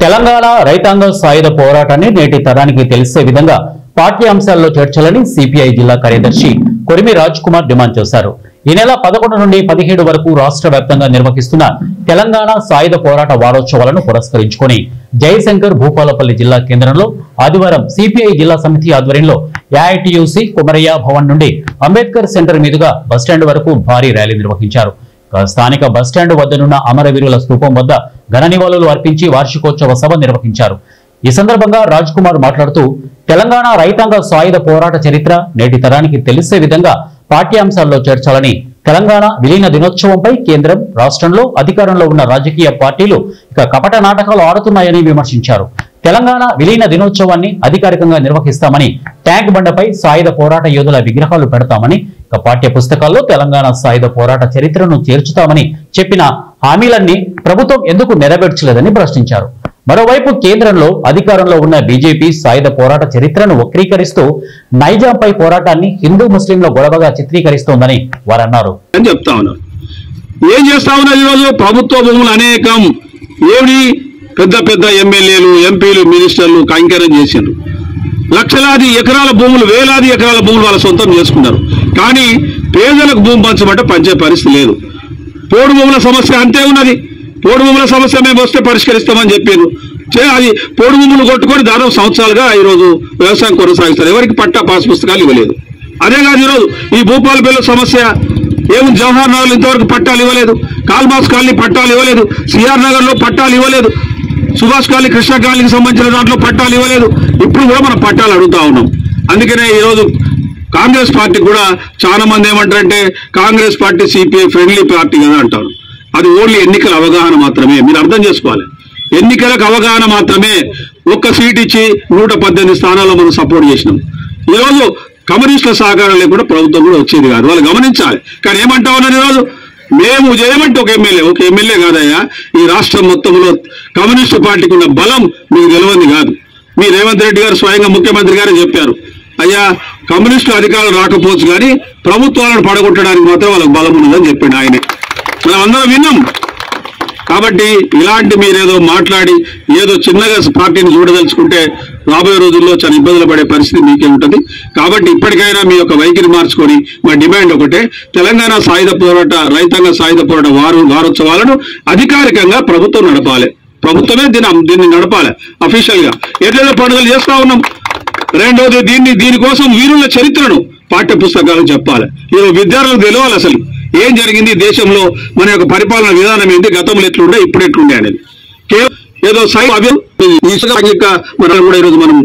తెలంగాణ రైతాంగ సాయుధ పోరాటాన్ని నేటి తరానికి తెలిసే విధంగా పాఠ్యాంశాల్లో చేర్చాలని సిపిఐ జిల్లా కార్యదర్శి కొరిమి రాజ్ కుమార్ డిమాండ్ చేశారు. ఈ నెల 11 నుండి 17 వరకు రాష్ట్ర వ్యాప్తంగా నిర్వహిస్తున్న తెలంగాణ సాయుధ పోరాట వారోత్సవాలను పురస్కరించుకుని జయశంకర్ భూపాలపల్లి జిల్లా కేంద్రంలో ఆదివారం సిపిఐ జిల్లా సమితి ఆధ్వర్యంలో ఏఐటియుసి కుమరయ్య భవన్ నుండి అంబేద్కర్ సెంటర్ మీదుగా బస్టాండ్ వరకు భారీ ర్యాలీ నిర్వహించారు. స్థానిక బస్టాండ్ వద్దనున్న అమరవీరుల స్తూపం వద్ద ఘన నివాళులు అర్పించి వార్షికోత్సవ సభ నిర్వహించారు. ఈ సందర్భంగా రాజ్ కుమార్ మాట్లాడుతూ తెలంగాణ రైతాంగ సాయుధ పోరాట చరిత్ర నేటి తరానికి తెలిసే విధంగా పాఠ్యాంశాల్లో చేర్చాలని, తెలంగాణ విలీన దినోత్సవంపై కేంద్రం రాష్ట్రంలో అధికారంలో ఉన్న రాజకీయ పార్టీలు ఇక కపట నాటకాలు ఆడుతున్నాయని విమర్శించారు. తెలంగాణ విలీన దినోత్సవాన్ని అధికారికంగా నిర్వహిస్తామని, ట్యాంక్ బండపై సాయుధ పోరాట యోధుల విగ్రహాలు పెడతామని, ఇక పాఠ్య పుస్తకాల్లో తెలంగాణ సాయుధ పోరాట చరిత్రను చేర్చుతామని చెప్పిన హామీలన్నీ ప్రభుత్వం ఎందుకు నెరవేర్చలేదని ప్రశ్నించారు. మరోవైపు కేంద్రంలో అధికారంలో ఉన్న బీజేపీ సాయుధ పోరాట చరిత్రను వక్రీకరిస్తూ నైజాంపై పోరాటాన్ని హిందూ ముస్లింల గొడవగా చిత్రీకరిస్తోందని వారన్నారు. ఏం చేస్తా ఉన్నారు ఈరోజు ప్రభుత్వ భూములు అనేకం ఏమిటి పెద్ద పెద్ద ఎమ్మెల్యేలు ఎంపీలు మినిస్టర్లు కైంకర్యం చేసిండ్రు. లక్షలాది ఎకరాల భూములు వేలాది ఎకరాల భూములు వాళ్ళ సొంతం చేసుకున్నారు. కానీ పేదలకు భూమి పంచమంటే పంచే పరిస్థితి లేదు. పోడు భూముల సమస్య అంతే ఉన్నది. పోడు భూముల సమస్య మేము వస్తే పరిష్కరిస్తామని చెప్పారు. అది పోడు భూములు కొట్టుకొని దాదాపు సంవత్సరాలుగా ఈరోజు వ్యవసాయం కొనసాగిస్తారు. ఎవరికి పట్టా పాస్ పుస్తకాలు ఇవ్వలేదు. అదే కాదు ఈరోజు ఈ భూపాలపల్లి సమస్య ఏముంది, జవహర్ నగర్లో ఇంతవరకు పట్టాలు ఇవ్వలేదు, కాల్మాస్ కాలనీ పట్టాలు ఇవ్వలేదు, సిఆర్ నగర్లో పట్టాలు ఇవ్వలేదు, సుభాష్ కాలనీ కృష్ణ కాలనీకి సంబంధించిన దాంట్లో పట్టాలు ఇవ్వలేదు. ఇప్పుడు కూడా మనం పట్టాలు అడుగుతా ఉన్నాం. అందుకనే ఈరోజు కాంగ్రెస్ పార్టీ కూడా చాలా మంది ఏమంటారంటే Congress party CPI friendly party కదా అంటారు. అది ఓన్లీ ఎన్నికల అవగాహన మాత్రమే. మీరు అర్థం చేసుకోవాలి, ఎన్నికలకు అవగాహన మాత్రమే. ఒక్క సీట్ ఇచ్చి 118 స్థానాల్లో మనం సపోర్ట్ చేసినాం. ఈరోజు కమ్యూనిస్టుల సహకారం లేకుండా ప్రభుత్వం కూడా వచ్చేది కాదు, వాళ్ళు గమనించాలి. కానీ ఏమంటా ఉన్నారు ఈరోజు మేము చేయమంటే ఒక ఎమ్మెల్యే కాదయ్యా, ఈ రాష్ట్రం మొత్తంలో కమ్యూనిస్టు పార్టీకి ఉన్న బలం మీకు తెలియంది కాదు. మీ రేవంత్ రెడ్డి గారు స్వయంగా ముఖ్యమంత్రి గారే చెప్పారు, అయ్యా కమ్యూనిస్టులు అధికారులు రాకపోవచ్చు కానీ ప్రభుత్వాలను పడగొట్టడానికి మాత్రం వాళ్ళకి బలం ఉన్నదని చెప్పిండు ఆయనే. మనం అందరం విన్నాం. కాబట్టి ఇలాంటి మీరేదో మాట్లాడి ఏదో చిన్నగా పార్టీని చూడదలుచుకుంటే రాబోయే రోజుల్లో చాలా ఇబ్బందులు పడే పరిస్థితి మీకే ఉంటుంది. కాబట్టి ఇప్పటికైనా మీ యొక్క వైఖరి మార్చుకొని మా డిమాండ్ ఒకటే, తెలంగాణ సాయుధ పోరాట రైతాంగ సాయుధ పోరాట వారోత్సవాలను అధికారికంగా ప్రభుత్వం నడపాలి. ప్రభుత్వమే దీన్ని నడపాలి అఫీషియల్ గా. ఎట్లయితే పండుగలు చేస్తా ఉన్నాం. రెండోది దీనికోసం వీరుల చరిత్రను పాఠ్య పుస్తకాలు చెప్పాలి. ఈరోజు విద్యార్థులకు తెలియాలి అసలు ఏం జరిగింది దేశంలో, మన యొక్క పరిపాలన విధానం ఏంటి, గతంలో ఎట్లుండే ఇప్పుడు ఎట్లుండే అనేది. కేవలం ఏదో కూడా ఈరోజు మనం